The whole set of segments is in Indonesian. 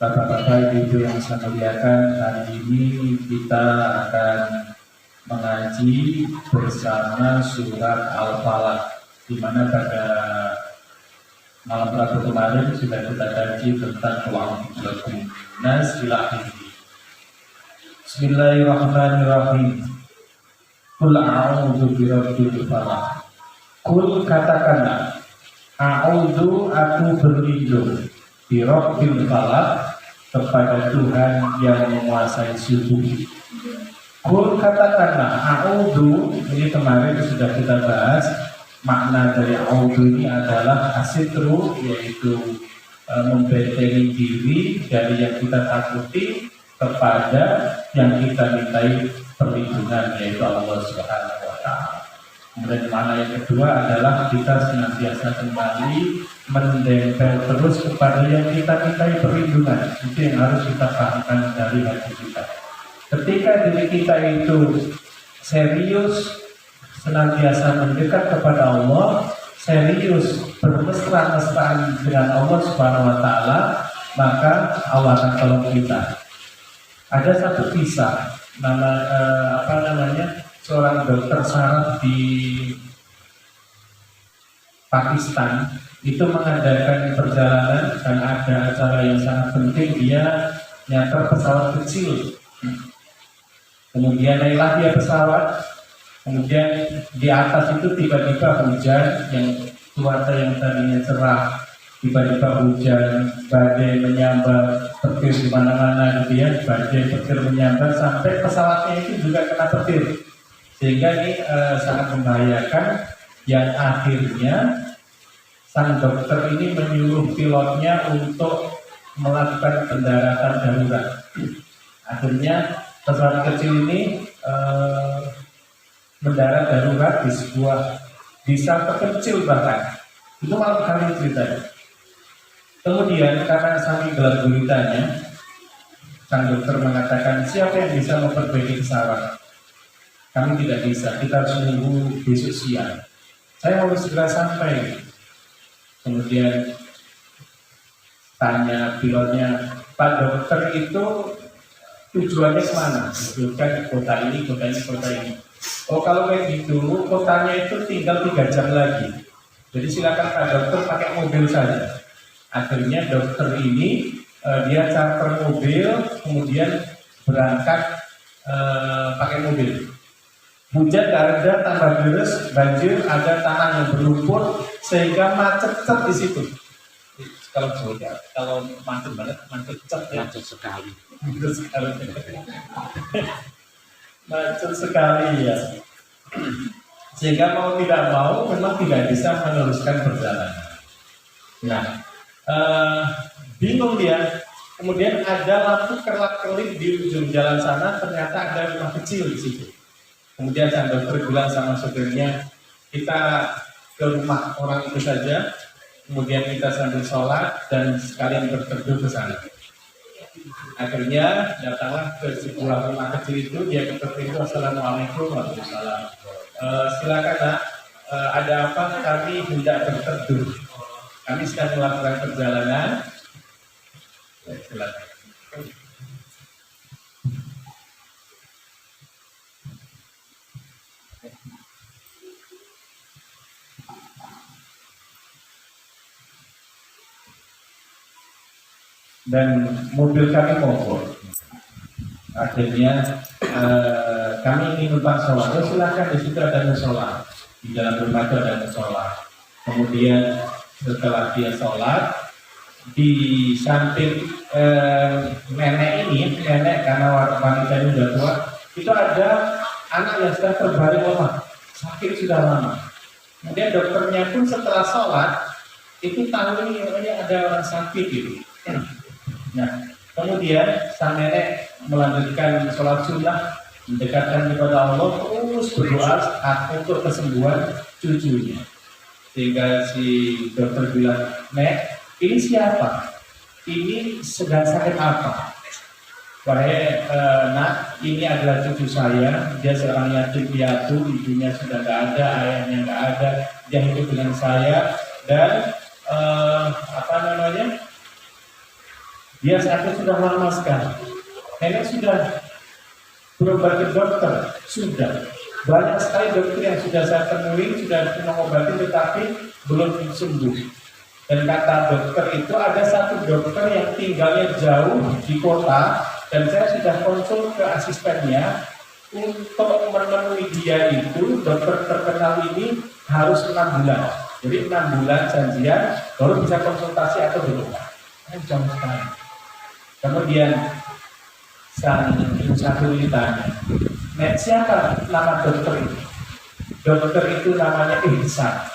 Bapak-bapak, ibu yang saya muliakan, hari ini kita akan mengaji bersama surat Al-Falaq, di mana pada malam Rabu kemarin sudah kita kaji tentang Qul Nas ila akhirih. Bismillahirrahmanirrahim. Qul a'udzu birabbil falaq. Qul, katakanlah, a'udzu, aku berlindung, birabbil falaq, kepada Tuhan yang menguasai subuh. Qul, katakanlah, a'udzu, ini kemarin sudah kita bahas. Makna dari a'udzu ini adalah asitru, yaitu membentengi diri dari yang kita takuti kepada yang kita mintai perlindungan, yaitu Allah Subhanahu wa Ta'ala. Kemudian makna yang kedua adalah kita senantiasa kembali menempel terus kepada yang kita mintai perlindungan. Itu yang harus kita pahamkan dari hati kita. Ketika diri kita itu serius senantiasa mendekat kepada Allah, serius bermesra-mesraan dengan Allah Subhanahu wa Ta'ala, maka Allah akan tolong kita. Ada satu kisah, seorang dokter saraf di Pakistan itu mengadakan perjalanan dan ada acara yang sangat penting. Dia nyata pesawat kecil, kemudian naiklah dia pesawat, kemudian di atas itu tiba-tiba hujan, yang cuaca yang tadinya cerah tiba-tiba hujan, badai menyambar, petir di mana-mana gitu ya, badai petir menyambar sampai pesawatnya itu juga kena petir, sehingga ini sangat membahayakan. Yang akhirnya sang dokter ini menyuruh pilotnya untuk melakukan pendaratan darurat. Akhirnya pesawat kecil ini mendarat darurat di sebuah desa terkecil, bahkan itu malam hari ceritanya. Kemudian karena saking gelap gulitanya, sang dokter mengatakan, siapa yang bisa memperbaiki pesawat? Kami tidak bisa, kita harus menunggu besok siang. Saya harus segera sampai. Kemudian tanya pilotnya, Pak dokter, itu tujuannya kemana? Kan kota ini, kota ini, kota ini. Oh, kalau kayak gitu, kotanya itu tinggal 3 jam lagi. Jadi silakan Pak dokter pakai mobil saja. Akhirnya dokter ini dia charter mobil, kemudian berangkat pakai mobil. Hujan gak ada, tambah deres, banjir, ada tanah yang berlumpur, sehingga macet di situ. Kalau Jawa, kalau macet banget, macet ya. Macet sekali. Macet sekali ya. Sehingga mau tidak mau memang tidak bisa meneruskan perjalanan. Nah, bingung dia. Kemudian ada lampu kerlap-kerlip di ujung jalan sana, ternyata ada rumah kecil di situ. Kemudian sang dokter bilang sama sopirnya, kita ke rumah orang itu saja, kemudian kita sambil sholat dan sekalian berteduh ke sana. Akhirnya datanglah ke sebuah rumah kecil itu, dia ketuk pintu, Assalamualaikum warahmatullahi wabarakatuh. Silakan nak, ada apa? Kami hendak berteduh. Kami sedang melakukan perjalanan. Silakan. Dan mobil kami mogok. Akhirnya kami ingin numpang sholat. Oh, silakan, di situ ada musola. Di dalam rumah itu ada musola. Kemudian setelah dia sholat, di samping nenek karena wanita ini sudah tua, itu ada anak yang sedang terbaring lemah, sakit sudah lama. Kemudian dokternya pun setelah sholat itu tahu ini ada orang sakit gitu. Nah, kemudian sang nenek melanjutkan sholat sunnah, mendekatkan kepada Allah, terus berdoa untuk kesembuhan cucunya. Sehingga si dokter bilang, Nek, ini siapa? Ini sedang sakit apa? Wahai nak, ini adalah cucu saya. Dia seorang yatim piatu, ibunya sudah tidak ada, ayahnya tidak ada. Dia hidup dengan saya dan Dia sakit sudah lama sekali. Nenek sudah berobat ke dokter, sudah. Banyak sekali dokter yang sudah saya temui, sudah mengobati tetapi belum sembuh. Dan kata dokter itu ada satu dokter yang tinggalnya jauh di kota, dan saya sudah konsul ke asistennya untuk menemui dia itu dokter terkenal ini harus 6 bulan. Jadi 6 bulan janjian baru bisa konsultasi atau belum. Jauh sekali. Kemudian sang satu ditanya, "Nek, siapa nama dokter itu?" Dokter itu namanya Ihsan.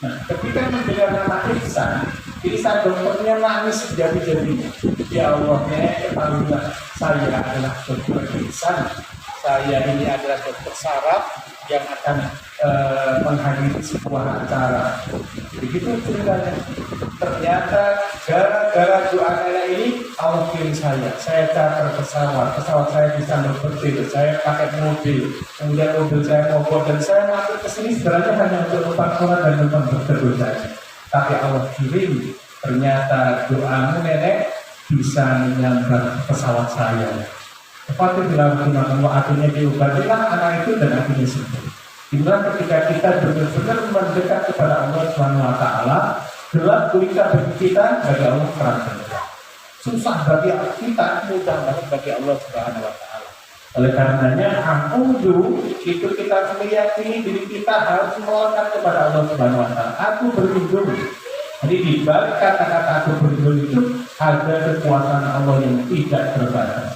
Nah, ketika mendengar nama Ihsan, ini sang dokternya nangis jadi-jadinya. Ya Allah, Nek, ketahuilah saya adalah dokter Ihsan. Saya ini adalah dokter saraf yang akan menghadiri sebuah acara. Begitu ceritanya. Ternyata gara-gara doa nenek ini Allah kirim saya charter pesawat saya bisa berpetir, saya pakai mobil, kemudian mobil saya mogok, dan saya masuk ke sini sebenarnya hanya untuk numpang sholat dan numpang berteduh saja. Tapi Allah kirim, ternyata doamu nenek bisa menyambar pesawat saya. Seperti bilang Allah, akhirnya diobatilah anak itu dan akhirnya sembuh. Itulah ketika kita benar-benar mendekat kepada Allah Subhanahu Wa Taala, gelap gulita bagi kita, bagi Allah terang benderang. Susah bagi kita, mudah banget bagi Allah Subhanahu Wa Taala. Oleh karenanya, a'udzu itu kita meyakini diri kita harus melekat kepada Allah Subhanahu Wa Taala. Aku berlindung. Jadi di balik kata-kata aku berlindung itu ada kekuasaan Allah yang tidak terbatas.